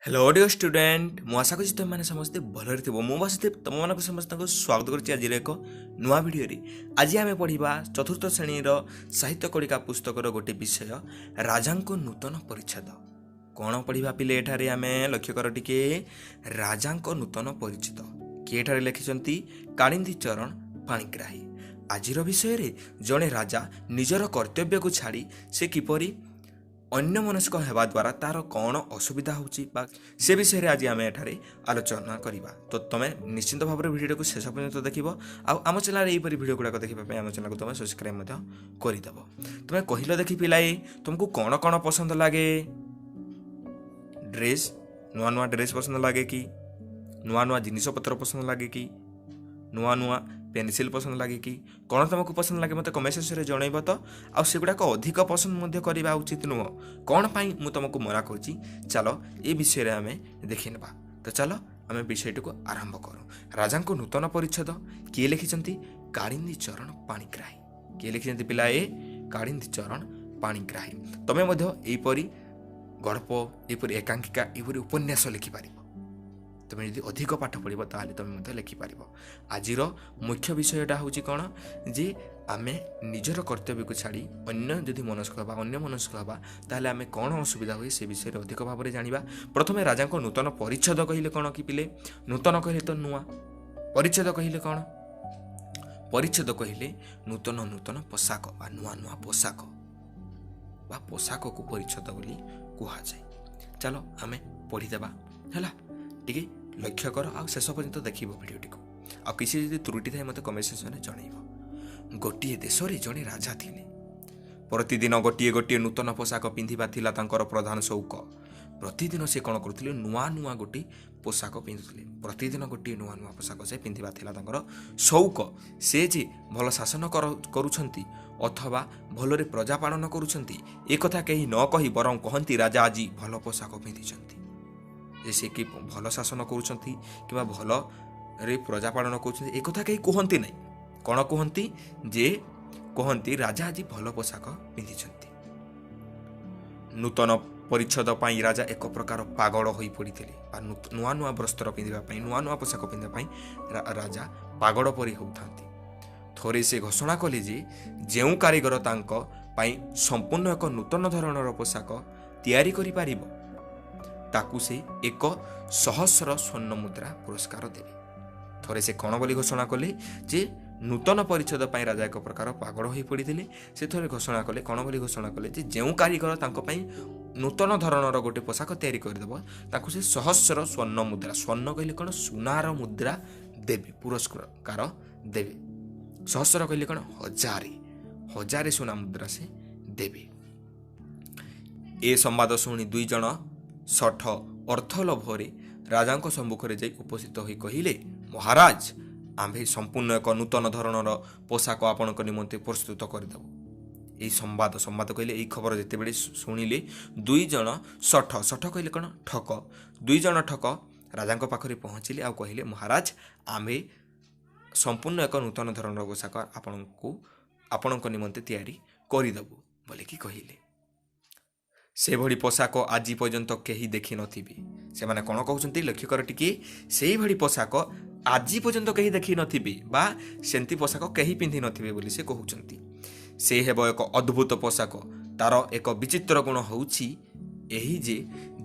Hello dear student मु आशा करी तुम समस्ते भलरे थो मु बसदेव तुम मान समस्त स्वागत करुच्ची आज एक नुआ भिडियो आज आम पढ़ा चतुर्थ श्रेणी साहित्य कलिका पुस्तकर गोटे विषय राजा नूतन परिच्छेद कौन पढ़ा पिले एठारे आम लक्ष्य कर टिके राजा नूतन परिच्छेद किए एठारे लिखिं कालिंदी चरण पाणिग्राही आज विषय जड़े राजा निजर कर्तव्य को छाड़ी से किपरि अन्य मनस्क हेबा द्वारा तार कौन असुविधा होची से विषय आज आम एठारे आलोचना करवा तो तुम निश्चिंत भाव में भिडियो को शेष पर्यंत देख आम चैनल यहीपरि भिडियो गुड़ाक देखा आम चैनल को तुम सब्सक्राइब करदेव तुम्हें कहल देखी पिलाए तुमको कौन कौन पसंद लगे ड्रेस नुआ नुआ ड्रेस पसंद लगे कि नुआ नुआ जिनिस पत्र पसंद लगे कि नुआ नुआ पेनसिल पसंद लगे कि कौन तुमको पसंद लगे मत कमेंट सेक्शन में जनइब तो आ सेगुड़ाक अधिक पसंद करवा उचित नुह कौन पाई मु तुमको मना करुच्ची चलो ये विषय में आम देखी ना तो चलो आम विषय को आरंभ करूँ राजा नूतन परिच्छेद किए लिखिं कालिंदी चरण पाणिग्राही किए लिखिं पिला ए कालिंदी चरण पाणिग्राही तुम्हें यहीपरि गल्प यहीपरि एकांकिका यहीपरि उपन्यास लिखिपार तुम यदि अधिक पाठ पढ़ो ताले तुम लिखिपार आज मुख्य विषयटा हूँ कौन जे आम निजर कर्तव्य को छाड़ी अन्य जदि मनस्क हाँ अन्य मनस्क हाँ ताले आम कौन असुविधा हुए से विषय अधिक भाव में जाना प्रथम राजा नूतन परिच्छेद कहले कौन कि पिले नूतन कहले तो नुआ परिच्छेद कहले कौन परिच्छेद कहले नूतन नूतन पोशाक बा नुआ नुआ पोशाक बा पोशाक को परिच्छेद बोली कह जाए चलो आम पढ़ीदेवा है टिके लक्ष्य कर आ शेष पर्यंत देख भिडियोटी को आ किसी जब त्रुटि थाए मत कमेंट सेक्शन में जनइब गोटे देश में जड़े राजा थिले प्रतिदिन गोटे गोटे नूतन पोशाक पिंधिबा थिला तांकर प्रधान शौक प्रतिदिन से कौन करथिले नुआ नुआ गोटे पोशाक पिंधुथिले प्रतिदिन गोटे नुआ नुआ पोशाक से पिंधिबा थिला तांकर शौक से जे भल शासन करुछंती अथवा भलरे प्रजा पालन करुछंती एक कथा कहीं न कही बरं कहंती राजा आज भल पोशाक पिंधिछंती जैसे कि भल शासन करुछंती कि भल रे प्रजा पालन कर एक कथा कहीं कहती ना कौन कहती जे कहती राजा आज भल पोशाक पिंधिछंती नूतन परिच्छेद पाई राजा एक प्रकार पागल हो पड़ते नुआ नुआ वस्त्र पिंधापी नुआ नुआ पोशाक पिंधापी राजा पागल परी होता थोड़े से घोषणा कले जे जो कारीगर तांको पाई संपूर्ण एक नूतन धरणर पोशाक तैयारी करि पारिबो ताकू से 1,000 स्वर्ण मुद्रा पुरस्कार देवे थोड़े से कौन बोली घोषणा कले जे नूतन परिच्छेद पाई राजा एक प्रकार पागल हो पड़ते से थोड़े घोषणा कले कौन बोली घोषणा कले जे जो कारीगर तांको पाई नूतन धरणर गोटे पोशाक तैयारी करदेव ताकू से 1,000 स्वर्ण मुद्रा स्वर्ण कहले कौन सुनार मुद्रा देवे पुरस्कार देवे 1,000 कहले कौन हजारे सुना मुद्रा से देवे ए संवाद शुणी दुई जन सठ अर्थ लोभरे राजा सम्मुखें जाई उपस्थित होई कहिले महाराज आम्भे संपूर्ण एक नूतन धरणर पोशाक आपण निमंते प्रस्तुत करदेव यही संवाद कहले यही खबर जिते शुणिले दुई जन सठ कहले कौन ठक दुई जन ठक राजा पाखरे पहुँचले आ कहले महाराज आम्भे संपूर्ण एक नूतन धरणर पोशाक आपण निमंते तैयारी करदेबु बोले कि कहले से भली पोशाक आज पर्यंत कहीं देखी नथिबे से माने कौन कहउछंती लक्ष्य कर टिके से भली पोशाक आज पर्यंत कहीं देखी नथिबे बा सेंती पोशाक कहीं पिंधि नथिबे बोली से कहउछंती से हेबो एक अद्भुत पोशाक तार एक विचित्र गुण होउछि एही जे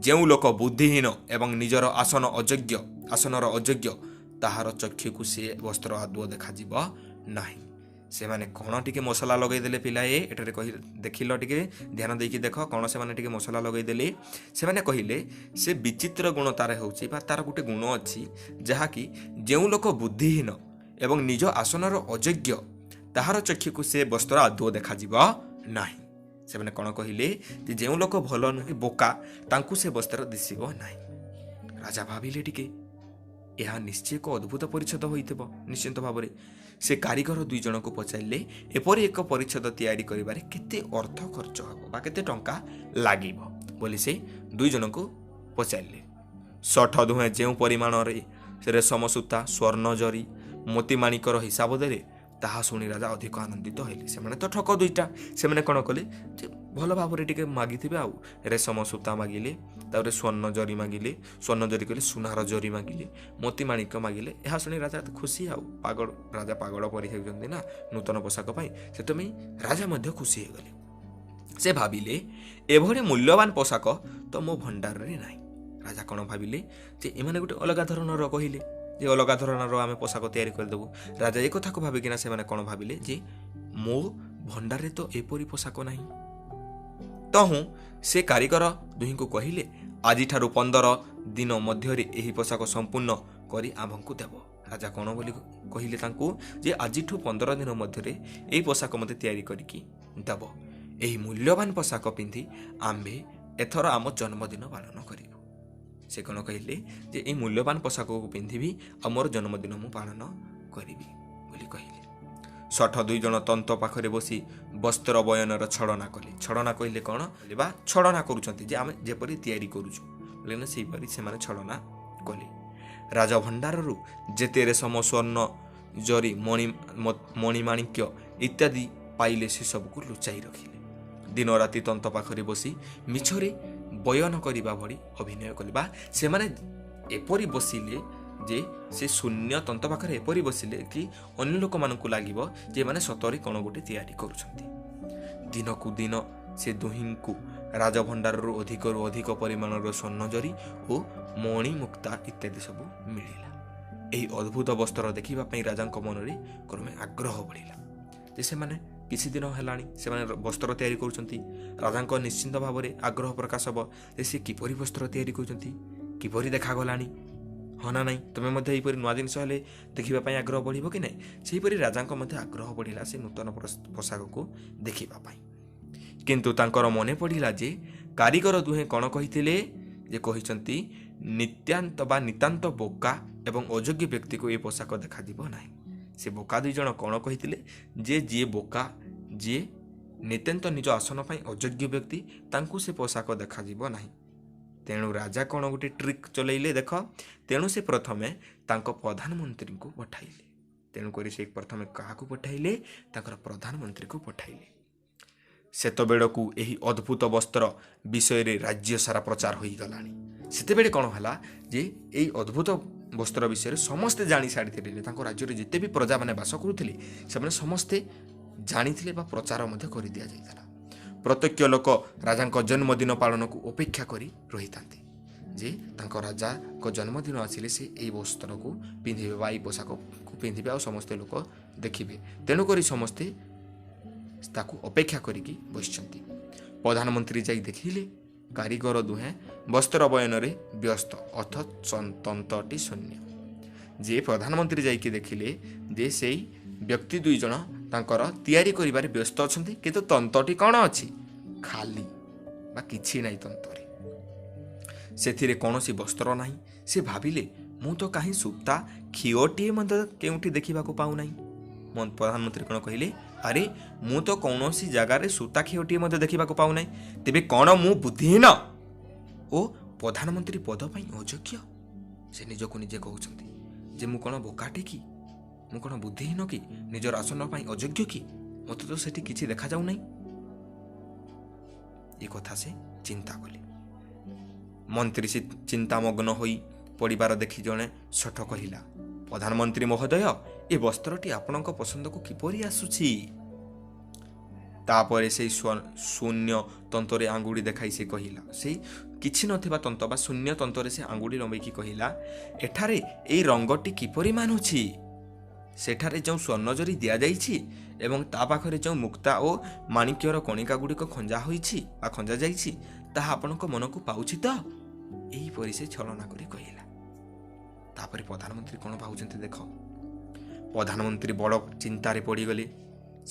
जेउ लोक बुद्धिहीन एवं निजर आसनर अयोग्य ताहार चक्षु से वस्त्र आदौ देखा जीव नाही से माने कौन टिके मसला लगेदेले पिलाए एटारे कहि देखिल टिके ध्यान देकी देख कौन से माने टिके मसला लगेदेले से माने कहिले से विचित्र गुण तार होउछि बा तार गोटे गुण अछि जहा कि जेउ लोक बुद्धिहीन एवं निज आसनर अयोग्य ताहार चक्षु से वस्त्र आदौ देखा जीव नाही से माने कौन कहिले जे जेउ लोक भल नुहे बोका तांकु से वस्त्र दिसिबो नाही राजा भाबिले टिके यह निश्चय एक अद्भुत परिच्छेद होइथिबो निश्चिंत भाव में से कारीगर दुई जन को पचारे एपरी एक परिच्छेद तैयारी करिबारे केते अर्थ खर्च हबो बा केते टंका लागिबो बोली से दुई जन को पचारे सठ दुहे जो परिमाण रे रेशम सूता स्वर्ण जरी मोतीमाणिकर हिसाब दे ताहा शुणी राजा अधिक आनंदित होइले से माने तो ठक दुईटा से माने कोन कले ଭଲ ଭାବରେ ଟିକେ ମାଗିଥିବେ ଆଉ ରେଶମ ସୂତା ମାଗିଲେ, ତାପରେ ସ୍ୱର୍ଣ୍ଣ ଜରି ମାଗିଲେ, ସ୍ୱର୍ଣ୍ଣ ଜରି କହିଲେ ସୁନାର ଜରି ମାଗିଲେ, ମୋତି ମାଣିକ ମାଗିଲେ। ଏହା ଶୁଣି ରାଜା ଖୁସି, ଆଉ ରାଜା ପାଗଳ ପରି ହେଉଛନ୍ତି ନା ନୂତନ ପୋଷାକ ପାଇଁ, ସେଥିପାଇଁ ରାଜା ମଧ୍ୟ ଖୁସି ହେଇଗଲେ। ସେ ଭାବିଲେ ଏଭଳି ମୂଲ୍ୟବାନ ପୋଷାକ ତ ମୋ ଭଣ୍ଡାରରେ ନାହିଁ। ରାଜା କ'ଣ ଭାବିଲେ ଯେ ଏମାନେ ଗୋଟେ ଅଲଗା ଧରଣର କହିଲେ ଯେ ଅଲଗା ଧରଣର ଆମେ ପୋଷାକ ତିଆରି କରିଦେବୁ। ରାଜା ଏ କଥାକୁ ଭାବିକିନା ସେମାନେ କ'ଣ ଭାବିଲେ ଯେ ମୋ ଭଣ୍ଡାରରେ ତ ଏପରି ପୋଷାକ ନାହିଁ। ତହୁଁ ସେ କାରିଗର ଦୁହିଁଙ୍କୁ କହିଲେ ଆଜିଠାରୁ 15 ଦିନ ମଧ୍ୟରେ ଏହି ପୋଷାକ ସମ୍ପୂର୍ଣ୍ଣ କରି ଆମ୍ଭଙ୍କୁ ଦେବ। ରାଜା କ'ଣ ବୋଲି କହିଲେ ତାଙ୍କୁ ଯେ ଆଜିଠୁ 15 ଦିନ ମଧ୍ୟରେ ଏହି ପୋଷାକ ମୋତେ ତିଆରି କରିକି ଦେବ। ଏହି ମୂଲ୍ୟବାନ ପୋଷାକ ପିନ୍ଧି ଆମ୍ଭେ ଏଥର ଆମ ଜନ୍ମଦିନ ପାଳନ କରିବୁ। ସେ କ'ଣ କହିଲେ ଯେ ଏହି ମୂଲ୍ୟବାନ ପୋଷାକକୁ ପିନ୍ଧିବି ଆଉ ମୋର ଜନ୍ମଦିନ ମୁଁ ପାଳନ କରିବି ବୋଲି କହିଲେ। ଶଠ 2 ଜଣ ତନ୍ତ ପାଖରେ ବସି ବସ୍ତ୍ର ବୟନର ଛଳନା କଲେ। ଛଳନା କହିଲେ କ'ଣ ବା ଛଳନା କରୁଛନ୍ତି ଯେ ଆମେ ଯେପରି ତିଆରି କରୁଛୁ ବୋଲେ ନା ସେହିପରି ସେମାନେ ଛଳନା କଲେ। ରାଜଭଣ୍ଡାରରୁ ଯେତେ ରେଶମ ସ୍ୱର୍ଣ୍ଣ ଜରି ମଣିମାଣିକ୍ୟ ଇତ୍ୟାଦି ପାଇଲେ ସେସବୁକୁ ଲୁଚାଇ ରଖିଲେ। ଦିନ ରାତି ତନ୍ତ ପାଖରେ ବସି ମିଛରେ ବୟନ କରିବା ଭଳି ଅଭିନୟ କଲେ, ବା ସେମାନେ ଏପରି ବସିଲେ ଯେ ସେ ଶୂନ୍ୟ ତନ୍ତ ପାଖରେ ଏପରି ବସିଲେ କି ଅନ୍ୟ ଲୋକମାନଙ୍କୁ ଲାଗିବ ଯେ ଏମାନେ ସତରେ କ'ଣ ଗୋଟେ ତିଆରି କରୁଛନ୍ତି। ଦିନକୁ ଦିନ ସେ ଦୁହିଁଙ୍କୁ ରାଜଭଣ୍ଡାରରୁ ଅଧିକରୁ ଅଧିକ ପରିମାଣର ସ୍ୱର୍ଣ୍ଣ ଜରି ଓ ମଣି ମୁକ୍ତା ଇତ୍ୟାଦି ସବୁ ମିଳିଲା। ଏହି ଅଦ୍ଭୁତ ବସ୍ତ୍ର ଦେଖିବା ପାଇଁ ରାଜାଙ୍କ ମନରେ କ୍ରମେ ଆଗ୍ରହ ବଢ଼ିଲା ଯେ ସେମାନେ କିଛି ଦିନ ହେଲାଣି ସେମାନେ ବସ୍ତ୍ର ତିଆରି କରୁଛନ୍ତି। ରାଜାଙ୍କ ନିଶ୍ଚିନ୍ତ ଭାବରେ ଆଗ୍ରହ ପ୍ରକାଶ ହେବ ଯେ ସେ କିପରି ବସ୍ତ୍ର ତିଆରି କରୁଛନ୍ତି, କିପରି ଦେଖାଗଲାଣି, ହଁ ନା ନାହିଁ। ତୁମେ ମଧ୍ୟ ଏହିପରି ନୂଆ ଜିନିଷ ହେଲେ ଦେଖିବା ପାଇଁ ଆଗ୍ରହ ବଢ଼ିବ କି ନାହିଁ? ସେହିପରି ରାଜାଙ୍କ ମଧ୍ୟ ଆଗ୍ରହ ବଢ଼ିଲା ସେ ନୂତନ ପୋଷାକକୁ ଦେଖିବା ପାଇଁ। କିନ୍ତୁ ତାଙ୍କର ମନେ ପଡ଼ିଲା ଯେ କାରିଗର ଦୁହେଁ କ'ଣ କହିଥିଲେ ଯେ କହିଛନ୍ତି ନିତାନ୍ତ ବୋକା ଏବଂ ଅଯୋଗ୍ୟ ବ୍ୟକ୍ତିକୁ ଏ ପୋଷାକ ଦେଖାଯିବ ନାହିଁ। ସେ ବୋକା 2 ଜଣ କ'ଣ କହିଥିଲେ ଯେ ଯିଏ ବୋକା, ଯିଏ ନିତାନ୍ତ ନିଜ ଆସନ ପାଇଁ ଅଯୋଗ୍ୟ ବ୍ୟକ୍ତି, ତାଙ୍କୁ ସେ ପୋଷାକ ଦେଖାଯିବ ନାହିଁ। ତେଣୁ ରାଜା କ'ଣ ଗୋଟେ ଟ୍ରିକ୍ ଚଲେଇଲେ ଦେଖ। ତେଣୁ ସେ ପ୍ରଥମେ ତାଙ୍କ ପ୍ରଧାନମନ୍ତ୍ରୀଙ୍କୁ ପଠାଇଲେ। ତେଣୁକରି ସେ ପ୍ରଥମେ କାହାକୁ ପଠାଇଲେ? ତାଙ୍କର ପ୍ରଧାନମନ୍ତ୍ରୀକୁ ପଠାଇଲେ। ସେତେବେଳକୁ ଏହି ଅଦ୍ଭୁତ ବସ୍ତ୍ର ବିଷୟରେ ରାଜ୍ୟ ସାରା ପ୍ରଚାର ହୋଇଗଲାଣି। ସେତେବେଳେ କ'ଣ ହେଲା ଯେ ଏହି ଅଦ୍ଭୁତ ବସ୍ତ୍ର ବିଷୟରେ ସମସ୍ତେ ଜାଣି ସାରିଥିଲେ। ତାଙ୍କ ରାଜ୍ୟରେ ଯେତେ ବି ପ୍ରଜାମାନେ ବାସ କରୁଥିଲେ ସେମାନେ ସମସ୍ତେ ଜାଣିଥିଲେ ବା ପ୍ରଚାର ମଧ୍ୟ କରିଦିଆଯାଇଥିଲା। ପ୍ରତ୍ୟେକ ଲୋକ ରାଜାଙ୍କ ଜନ୍ମଦିନ ପାଳନକୁ ଅପେକ୍ଷା କରି ରହିଥାନ୍ତି ଯେ ତାଙ୍କ ରାଜାଙ୍କ ଜନ୍ମଦିନ ଆସିଲେ ସେ ଏହି ବସ୍ତ୍ରକୁ ପିନ୍ଧିବେ ବା ଏହି ପୋଷାକକୁ ପିନ୍ଧିବେ ଆଉ ସମସ୍ତେ ଲୋକ ଦେଖିବେ। ତେଣୁକରି ସମସ୍ତେ ତାକୁ ଅପେକ୍ଷା କରିକି ବସିଛନ୍ତି। ପ୍ରଧାନମନ୍ତ୍ରୀ ଯାଇ ଦେଖିଲେ କାରିଗର ଦୁହେଁ ବସ୍ତ୍ର ବୟନରେ ବ୍ୟସ୍ତ, ଅଥଚ ତନ୍ତଟି ଶୂନ୍ୟ। ଯେ ପ୍ରଧାନମନ୍ତ୍ରୀ ଯାଇକି ଦେଖିଲେ ଯେ ସେଇ ବ୍ୟକ୍ତି 2 ଜଣ ତାଙ୍କର ତିଆରି କରିବାରେ ବ୍ୟସ୍ତ ଅଛନ୍ତି, କିନ୍ତୁ ତନ୍ତଟି କ'ଣ ଅଛି? ଖାଲି ବା କିଛି ନାହିଁ ତନ୍ତରେ, ସେଥିରେ କୌଣସି ବସ୍ତ୍ର ନାହିଁ। ସେ ଭାବିଲେ ମୁଁ ତ କାହିଁ ସୂତା ଖିଅଟିଏ ମଧ୍ୟ କେଉଁଠି ଦେଖିବାକୁ ପାଉନାହିଁ। ପ୍ରଧାନମନ୍ତ୍ରୀ କ'ଣ କହିଲେ? ଆରେ ମୁଁ ତ କୌଣସି ଜାଗାରେ ସୂତା ଖିଅଟିଏ ମଧ୍ୟ ଦେଖିବାକୁ ପାଉନାହିଁ। ତେବେ କ'ଣ ମୁଁ ବୁଦ୍ଧିହୀନ ଓ ପ୍ରଧାନମନ୍ତ୍ରୀ ପଦ ପାଇଁ ଅଯୋଗ୍ୟ? ସେ ନିଜକୁ ନିଜେ କହୁଛନ୍ତି ଯେ ମୁଁ କ'ଣ ବୋକାଟେ କି, ମୁଁ କ'ଣ ବୁଦ୍ଧିହୀନ କି, ନିଜର ଆସନ ପାଇଁ ଅଯୋଗ୍ୟ କି? ମୋତେ ତ ସେଠି କିଛି ଦେଖାଯାଉନାହିଁ। ଏ କଥା ସେ ଚିନ୍ତା କଲେ। ମନ୍ତ୍ରୀ ସେ ଚିନ୍ତାମଗ୍ନ ହୋଇ ପଡ଼ିବାର ଦେଖି ଜଣେ ଶଠ କହିଲା, ପ୍ରଧାନମନ୍ତ୍ରୀ ମହୋଦୟ, ଏ ବସ୍ତ୍ରଟି ଆପଣଙ୍କ ପସନ୍ଦକୁ କିପରି ଆସୁଛି? ତାପରେ ସେଇ ଶୂନ୍ୟ ତନ୍ତରେ ଆଙ୍ଗୁଳି ଦେଖାଇ ସେ କହିଲା, ସେଇ କିଛି ନଥିବା ତନ୍ତ ବା ଶୂନ୍ୟ ତନ୍ତରେ ସେ ଆଙ୍ଗୁଳି ଲମ୍ବେଇକି କହିଲା, ଏଠାରେ ଏଇ ରଙ୍ଗଟି କିପରି ମାନୁଛି? ସେଠାରେ ଯେଉଁ ସ୍ୱର୍ଣ୍ଣ ଜରି ଦିଆଯାଇଛି ଏବଂ ତା ପାଖରେ ଯେଉଁ ମୁକ୍ତା ଓ ମାଣିକ୍ୟର କଣିକା ଗୁଡ଼ିକ ଖଞ୍ଜା ହୋଇଛି ବା ଖଞ୍ଜା ଯାଇଛି ତାହା ଆପଣଙ୍କ ମନକୁ ପାଉଛି ତ? ଏହିପରି ସେ ଛଳନା କରି କହିଲା। ତାପରେ ପ୍ରଧାନମନ୍ତ୍ରୀ କ'ଣ ଭାବୁଛନ୍ତି ଦେଖ। ପ୍ରଧାନମନ୍ତ୍ରୀ ବଡ଼ ଚିନ୍ତାରେ ପଡ଼ିଗଲେ।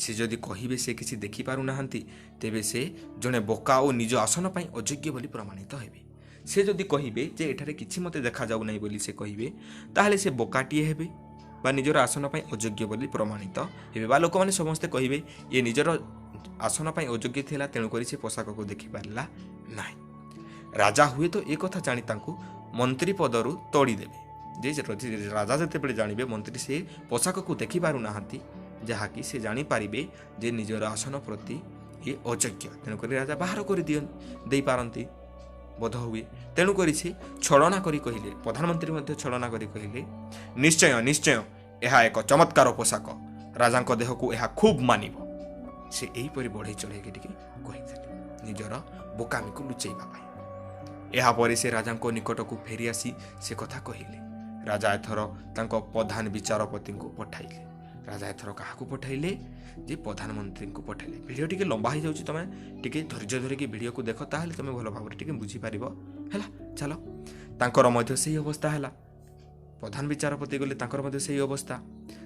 ସେ ଯଦି କହିବେ ସେ କିଛି ଦେଖିପାରୁନାହାନ୍ତି, ତେବେ ସେ ଜଣେ ବୋକା ଓ ନିଜ ଆସନ ପାଇଁ ଅଯୋଗ୍ୟ ବୋଲି ପ୍ରମାଣିତ ହେବେ। ସେ ଯଦି କହିବେ ଯେ ଏଠାରେ କିଛି ମୋତେ ଦେଖାଯାଉନାହିଁ ବୋଲି ସେ କହିବେ, ତାହେଲେ ସେ ବୋକାଟିଏ ହେବେ ବା ନିଜର ଆସନ ପାଇଁ ଅଯୋଗ୍ୟ ବୋଲି ପ୍ରମାଣିତ ହେବେ, ବା ଲୋକମାନେ ସମସ୍ତେ କହିବେ ଏ ନିଜର ଆସନ ପାଇଁ ଅଯୋଗ୍ୟ ଥିଲା, ତେଣୁକରି ସେ ପୋଷାକକୁ ଦେଖିପାରିଲା ନାହିଁ। ରାଜା ହୁଏତ ଏ କଥା ଜାଣି ତାଙ୍କୁ ମନ୍ତ୍ରୀ ପଦରୁ ତଡ଼ିଦେବେ। ଯେ ରାଜା ଯେତେବେଳେ ଜାଣିବେ ମନ୍ତ୍ରୀ ସେ ପୋଷାକକୁ ଦେଖିପାରୁନାହାନ୍ତି, ଯାହାକି ସେ ଜାଣିପାରିବେ ଯେ ନିଜର ଆସନ ପ୍ରତି ये अयोग्य तेणुक राजा बाहर कर पारती बोध हुए। तेणुक से छलना करी कहले, प्रधानमंत्री मध्य छलना करी कहले निश्चय निश्चय यह एक चमत्कार पोशाक, राजा देह को यह खूब मानिब। से यहीपरि बढ़ई चढ़े निजर बोकामी को लुचेवा। यापर से राजा निकट को फेरी आसी से कथा कहले। राजा एथर तांको प्रधान विचारपति को पठाइले। राजा एथर क्या पठाइले जे प्रधानमंत्री को पठाइले। वीडियो टिके लंबा हो जाउची, तमे टिके धैर्य धरिकी वीडियो को देख, ताहले तमे भल भाव टिके बुझी पारिबो हैला। चलो तांकर मध्य सही अवस्था हैला। प्रधान विचारपति गले तांकर मध्य सही अवस्था।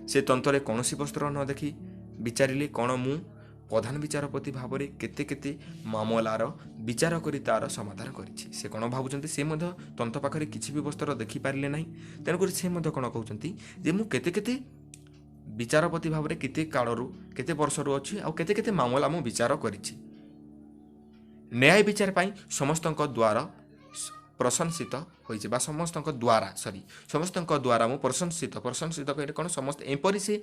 से तंत्रे कौनसी वस्त्र न देखी विचारिले कौन मु प्रधान विचारपति भाव में केते केते मामलार विचार करी तार समाधान करिछि। से कौन भावुचंती से मध्य तंत्र पाखरे किछि भी वस्त्र देखि पारिले नाही। तेणुकर से मध्य कौन कहउचंती जे मु केते केते विचारपति भाव में केते कालरू केते वर्षरू अछि आ केते केते मामला मु विचार करिछि। न्याय विचार पाई समस्तक द्वारा प्रशंसित होइछि बा समस्तक द्वारा मु प्रशंसित कहले कोन समस्त एपरि से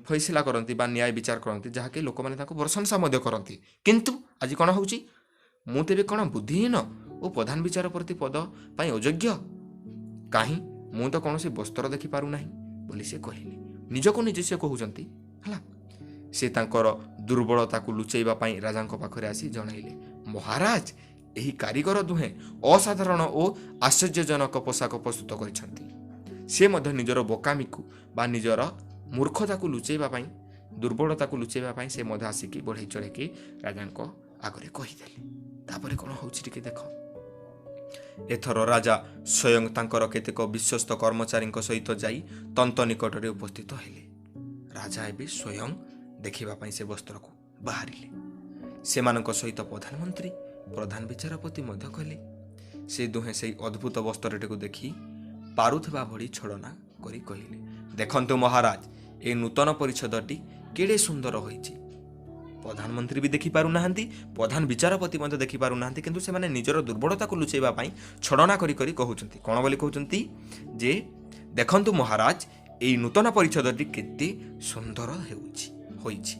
फैसला करती बा न्याय विचार करती जहाँकि लोक मैंने प्रशंसा मध्य करती। किंतु आज कौन होउछि मु तेबे कौन बुद्धिहीन ओ प्रधान विचारपति पद पाई अयोग्य काहीं मु तो कौन से वस्त्र देखि पारु नाही बोली से कहले। निजको निजे से कहउचंती हला। से तांकर दुर्बलता को लुचेइबा पाई राजा पाखरे आसी जणाइले, महाराज एही कारीगर दुहे असाधारण और आश्चर्यजनक पोशाक प्रस्तुत करिसंती। से मध्य निजर बोकामी को बा निजर मूर्खता को लुचेइबा पाई दुर्बलता को लुचेइबा पाई से मध्य आसिकी बढ़ई चढ़ेकी राजा आगरे कहीदेले। तापर कौन होउछि टिके देख। एथर राजा स्वयं तांकर केतेक विश्वस्त कर्मचारी सहित जाई तंत निकटरे उपस्थित हेले। राजा एबे स्वयं देखिबा पाई से वस्त्र को बाहरिले। सेमानक सहित प्रधानमंत्री प्रधान विचारपति मध्य कले। से दुहे से अद्भुत वस्त्रटी को देखि पारुथबा भड़ी छलना करी कहिले, देखंतु महाराज ए नूतन परिच्छदटी केड़े सुंदर होइछि। प्रधानमंत्री भी देखि पारु नाहंती, प्रधान विचारपति मध्य देखि पारु नाहंती, किंतु से माने निजर दुर्बलता को लुचेइबा पाई छलना करी करी कहउचंती। कोन बोली कहउचंती जे देखंतु महाराज ए नूतन परिच्छदटी केते सुंदर होइछि।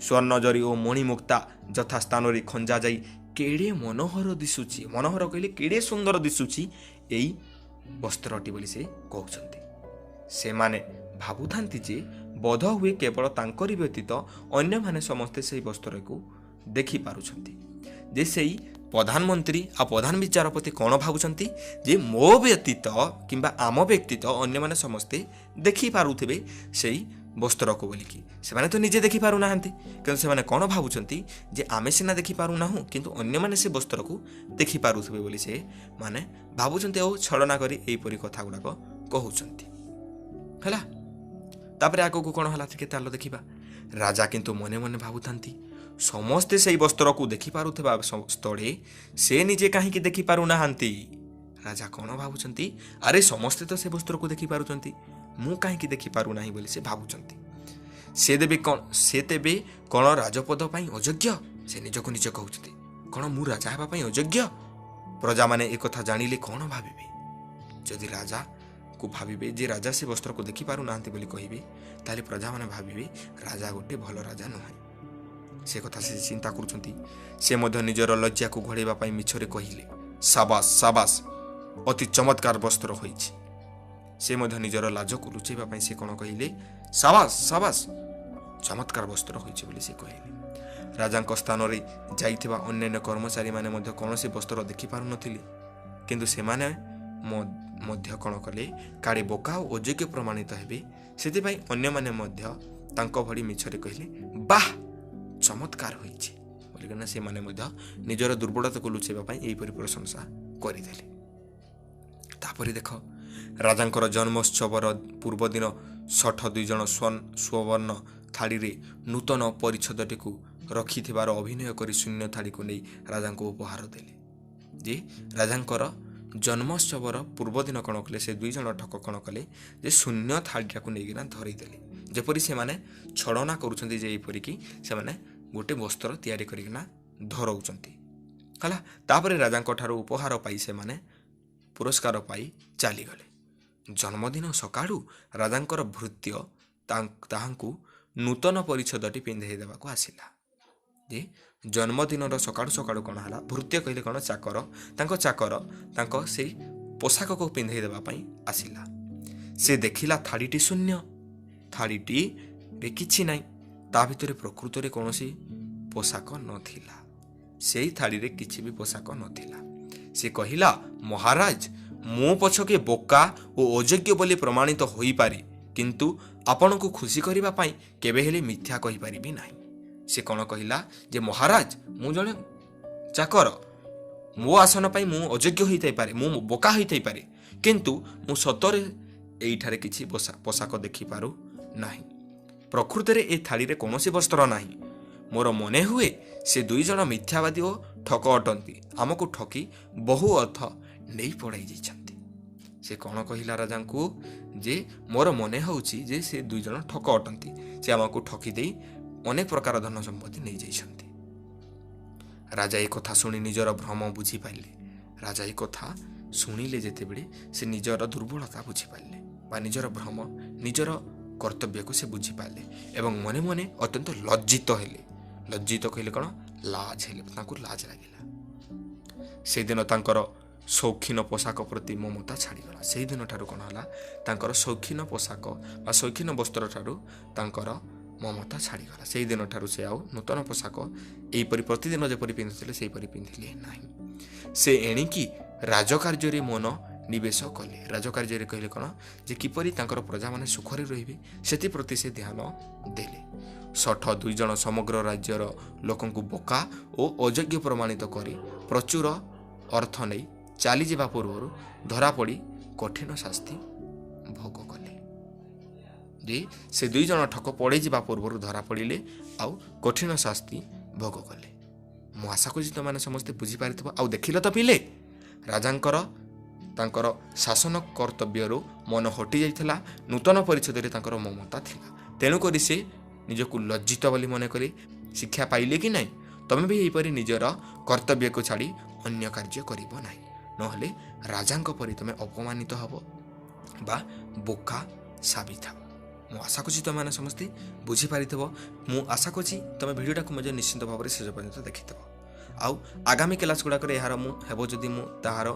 स्वर्ण जरी ओ मणिमुक्ता यथा स्थान रे खंजा जाई केड़े मनोहर दिसुछि। मनोहर कहले केड़े सुंदर दिसुछि एई वस्त्रटी बोली से कहउचंती। से माने भाबुथांती जे बोध हुए केवल तांकरी व्यतीत अन्य माने समस्ते से वस्त्र को देखि पारुछंती। जे सेई प्रधानमंत्री आ प्रधान विचारपति कौन भाबुछंती जे मो व्यतीत किंबा आम व्यतीत अन्य माने समस्ते देखि पारुथिबे सेई वस्त्र को बोलिकी। से माने तो निजे देखि पारु नाहंती, किंतु से माने कौन भाबुछंती जे आमे सिना देखि पारु नाहु किंतु अन्य माने से वस्त्र को देखि पारुथिबे बोली से माने भाबुछंती ओ छलना करी एई परि कथा गुडाक कहउछंती हला। तापर आगो को कौन हला के तालो देखिबा। राजा किंतु मने मने भाबुथांती समस्ते सेई वस्त्र को देखि पारुथबा स्थळे से निजे काहे कि देखि पारु नाहंती। राजा कौन भाबुछंती अरे समस्ते तो से वस्त्र को देखि पारुचंती, मु काहे कि देखि पारु नाही बोली से भाबुचंती। से तेबे कौन राजपद पाई अयोग्य से निजको निज कहउछंती। कौन मु राजा हेबा पाई अयोग्य। प्रजा माने एक कथा जानिले कौन भाबिबे। जदि राजा को भाबिबे जे राजा से वस्त्र को देखि पारु नाहंती बोली कहिबे ताले प्रजा माने भाबिबे राजा गोटे भल राजा नुहे। से कथा से चिंता करुछंती। से मध्य निजर लज्जा को घोड़ेबा पाई मिछरे कहिले, साबास साबास अति चमत्कार वस्त्र होइछि। से मध्य निजर लाज को लुचेबा पाई से कोन कहिले, साबास साबास चमत्कार वस्त्र होइछि बोली से कहिले। राजांक स्थान रे जाइथिबा अन्य कर्मचारी माने मध्य कोनोसी वस्त्र देखि पारु नथिले, किंतु से माने मध्य कौन कले काड़े बोका और अयोग्य प्रमाणित हेबे सेति पई अन्य माने मध्य तांको भड़ी मिछरे कहिले बाह चमत्कार होइछि बोलिकना से माने मध्य निजर दुर्बलता को लुचेबा पई एई परि प्रशंसा करिदेले। तापरि देखो राजांकर जन्मोत्सवर पूर्व दिन 62 जन स्वर्ण थाड़ी रे नूतन परिच्छदटी को रखिथिबार अभिनय करी शून्य थाड़ी को नहीं राजा को उपहार देले। जे राजांकर जन्मोत्सवर पूर्व दिन कौन कले से 2 जन ठक कौन कले जे शून्य थाड़ीटा को लेकिन धरईदेले, जेपरी से माने छलना करुछंती जे एपरी कि से माने गोटे वस्त्र तैयारी करिकना धरौचंती हला। तापरे राजांक ठारू उपहार पाई से माने पुरस्कार पाई चाली गले। जन्मदिन सकाळू राजांकर भृत्य ताहांकु नूतन परिच्छदटी पिंधेई देबाको आसिला। ଯେ ଜନ୍ମଦିନର ସକାଳୁ ସକାଳୁ କ'ଣ ହେଲା, ଭୃତ୍ୟ କହିଲେ କ'ଣ ଚାକର, ତାଙ୍କ ଚାକର ତାଙ୍କ ସେଇ ପୋଷାକକୁ ପିନ୍ଧେଇ ଦେବା ପାଇଁ ଆସିଲା। ସେ ଦେଖିଲା ଥାଳିଟି ଶୂନ୍ୟ, ଥାଳିଟିରେ କିଛି ନାହିଁ, ତା ଭିତରେ ପ୍ରକୃତରେ କୌଣସି ପୋଷାକ ନଥିଲା। ସେଇ ଥାଳିରେ କିଛି ବି ପୋଷାକ ନଥିଲା। ସେ କହିଲା, ମହାରାଜ, ମୁଁ ପଛକେ ବୋକା ଓ ଅଯୋଗ୍ୟ ବୋଲି ପ୍ରମାଣିତ ହୋଇପାରେ, କିନ୍ତୁ ଆପଣଙ୍କୁ ଖୁସି କରିବା ପାଇଁ କେବେ ହେଲେ ମିଥ୍ୟା କହିପାରିବି ନାହିଁ। ସେ କ'ଣ କହିଲା ଯେ ମହାରାଜ, ମୁଁ ଜଣେ ଚାକର, ମୋ ଆସନ ପାଇଁ ମୁଁ ଅଯୋଗ୍ୟ ହୋଇଥାଇପାରେ, ମୁଁ ବୋକା ହୋଇଥାଇପାରେ, କିନ୍ତୁ ମୁଁ ସତରେ ଏଇଠାରେ କିଛି ପୋଷାକ ଦେଖିପାରୁ ନାହିଁ। ପ୍ରକୃତରେ ଏ ଥାଳିରେ କୌଣସି ବସ୍ତ୍ର ନାହିଁ। ମୋର ମନେ ହୁଏ ସେ ଦୁଇ ଜଣ ମିଥ୍ୟାବାଦୀ ଓ ଠକ ଅଟନ୍ତି, ଆମକୁ ଠକି ବହୁ ଅର୍ଥ ନେଇ ପଳାଇ ଯାଇଛନ୍ତି। ସେ କ'ଣ କହିଲା ରାଜାଙ୍କୁ ଯେ ମୋର ମନେ ହେଉଛି ଯେ ସେ ଦୁଇ ଜଣ ଠକ ଅଟନ୍ତି, ସେ ଆମକୁ ଠକି ଦେଇ ଅନେକ ପ୍ରକାର ଧନ ସମ୍ପତ୍ତି ନେଇଯାଇଛନ୍ତି। ରାଜା ଏ କଥା ଶୁଣି ନିଜର ଭ୍ରମ ବୁଝିପାରିଲେ। ରାଜା ଏ କଥା ଶୁଣିଲେ ଯେତେବେଳେ ସେ ନିଜର ଦୁର୍ବଳତା ବୁଝିପାରିଲେ ବା ନିଜର ଭ୍ରମ, ନିଜର କର୍ତ୍ତବ୍ୟକୁ ସେ ବୁଝିପାରିଲେ ଏବଂ ମନେ ମନେ ଅତ୍ୟନ୍ତ ଲଜ୍ଜିତ ହେଲେ। ଲଜ୍ଜିତ କହିଲେ କ'ଣ, ଲାଜ ହେଲେ, ତାଙ୍କୁ ଲାଜ ଲାଗିଲା। ସେଦିନ ତାଙ୍କର ସୌଖିନ ପୋଷାକ ପ୍ରତି ମମତା ଛାଡ଼ିଗଲା। ସେହିଦିନ ଠାରୁ କ'ଣ ହେଲା, ତାଙ୍କର ସୌଖିନ ପୋଷାକ ବା ସୌଖିନ ବସ୍ତ୍ର ଠାରୁ ତାଙ୍କର ମମତା ଛାଡ଼ିଗଲା। ସେହିଦିନ ଠାରୁ ସେ ଆଉ ନୂତନ ପୋଷାକ ଏହିପରି ପ୍ରତିଦିନ ଯେପରି ପିନ୍ଧୁଥିଲେ ସେହିପରି ପିନ୍ଧିଲେ ନାହିଁ। ସେ ଏଣିକି ରାଜକାର୍ଯ୍ୟରେ ମନ ନିବେଶ କଲେ। ରାଜକାର୍ଯ୍ୟରେ କହିଲେ କ'ଣ, ଯେ କିପରି ତାଙ୍କର ପ୍ରଜାମାନେ ସୁଖରେ ରହିବେ ସେଥିପ୍ରତି ସେ ଧ୍ୟାନ ଦେଲେ। ଶଠ ଦୁଇ ଜଣ ସମଗ୍ର ରାଜ୍ୟର ଲୋକଙ୍କୁ ବୋକା ଓ ଅଯୋଗ୍ୟ ପ୍ରମାଣିତ କରି ପ୍ରଚୁର ଅର୍ଥ ନେଇ ଚାଲିଯିବା ପୂର୍ବରୁ ଧରାପଡ଼ି କଠିନ ଶାସ୍ତି ଭୋଗ କଲେ। ଯେ ସେ ଦୁଇ ଜଣ ଠକ ପଡ଼ିଯିବା ପୂର୍ବରୁ ଧରା ପଡ଼ିଲେ ଆଉ କଠିନ ଶାସ୍ତି ଭୋଗ କଲେ। ମୁଁ ଆଶା କରୁଛି ତୁମମାନେ ସମସ୍ତେ ବୁଝିପାରିଥିବ। ଆଉ ଦେଖିଲ ତ ପିଲେ, ରାଜାଙ୍କର ତାଙ୍କର ଶାସନ କର୍ତ୍ତବ୍ୟରୁ ମନ ହଟି ଯାଇଥିଲା, ନୂତନ ପରିଚ୍ଛଦରେ ତାଙ୍କର ମମତା ଥିଲା। ତେଣୁକରି ସେ ନିଜକୁ ଲଜ୍ଜିତ ବୋଲି ମନେ କରି ଶିକ୍ଷା ପାଇଲେ କି ନାହିଁ, ତମେ ବି ଏହିପରି ନିଜର କର୍ତ୍ତବ୍ୟକୁ ଛାଡ଼ି ଅନ୍ୟ କାର୍ଯ୍ୟ କରିବ ନାହିଁ, ନହେଲେ ରାଜାଙ୍କ ପରି ତମେ ଅପମାନିତ ହେବ ବା ବୋକା ସାବିତ ହେବ। ମୁଁ ଆଶା କରୁଛି ତୁମେମାନେ ସମସ୍ତେ ବୁଝିପାରିଥିବ। ମୁଁ ଆଶା କରୁଛି ତୁମେ ଭିଡ଼ିଓଟାକୁ ମଧ୍ୟ ନିଶ୍ଚିନ୍ତ ଭାବରେ ଶେଷ ପର୍ଯ୍ୟନ୍ତ ଦେଖିଥିବ। ଆଉ ଆଗାମୀ କ୍ଲାସ୍ ଗୁଡ଼ାକରେ ଏହାର ମୁଁ ହେବ ଯଦି ମୁଁ ତାହାର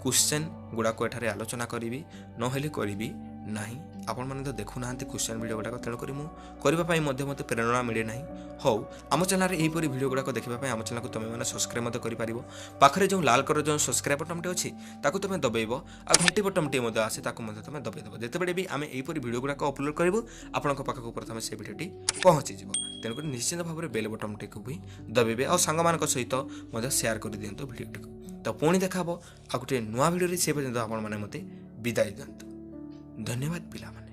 କ୍ୱେଶ୍ଚନ୍ ଗୁଡ଼ାକ ଏଠାରେ ଆଲୋଚନା କରିବି, ନହେଲେ କରିବି ନାହିଁ। ଆପଣମାନେ ତ ଦେଖୁନାହାନ୍ତି କ୍ୱେଶ୍ଚନ୍ ଭିଡ଼ିଓ ଗୁଡ଼ାକ, ତେଣୁକରି ମୁଁ କରିବା ପାଇଁ ମଧ୍ୟ ମୋତେ ପ୍ରେରଣା ମିଳେ ନାହିଁ। ହଉ, ଆମ ଚ୍ୟାନେଲରେ ଏହିପରି ଭିଡ଼ିଓ ଗୁଡ଼ାକ ଦେଖିବା ପାଇଁ ଆମ ଚ୍ୟାନେଲକୁ ତୁମେମାନେ ସବସ୍କ୍ରାଇବ୍ ମଧ୍ୟ କରିପାରିବ। ପାଖରେ ଯେଉଁ ଲାଲ କଲର ଯେଉଁ ସବସ୍କ୍ରାଇବ୍ ବଟନ୍ଟି ଅଛି ତାକୁ ତୁମେ ଦବାଇବ, ଆଉ ଘଣ୍ଟି ବଟନ୍ଟି ମଧ୍ୟ ଆସେ ତାକୁ ମଧ୍ୟ ତୁମେ ଦବାଇ ଦେବ। ଯେତେବେଳେ ବି ଆମେ ଏହିପରି ଭିଡ଼ିଓ ଗୁଡ଼ାକ ଅପଲୋଡ଼ କରିବୁ ଆପଣଙ୍କ ପାଖକୁ ପ୍ରଥମେ ସେ ଭିଡ଼ିଓଟି ପହଞ୍ଚିଯିବ। ତେଣୁକରି ନିଶ୍ଚିନ୍ତ ଭାବରେ ବେଲ୍ ବଟନ୍ଟିକୁ ବି ଦବାଇବେ ଆଉ ସାଙ୍ଗମାନଙ୍କ ସହିତ ମଧ୍ୟ ସେୟାର କରିଦିଅନ୍ତୁ ଭିଡ଼ିଓଟିକୁ। ତ ପୁଣି ଦେଖା ହେବ ଆଉ ଗୋଟିଏ ନୂଆ ଭିଡ଼ିଓରେ। ସେ ପର୍ଯ୍ୟନ୍ତ ଆପଣମାନେ ମୋତେ ବିଦାୟ ଦିଅନ୍ତୁ। ଧନ୍ୟବାଦ ପିଲାମାନେ।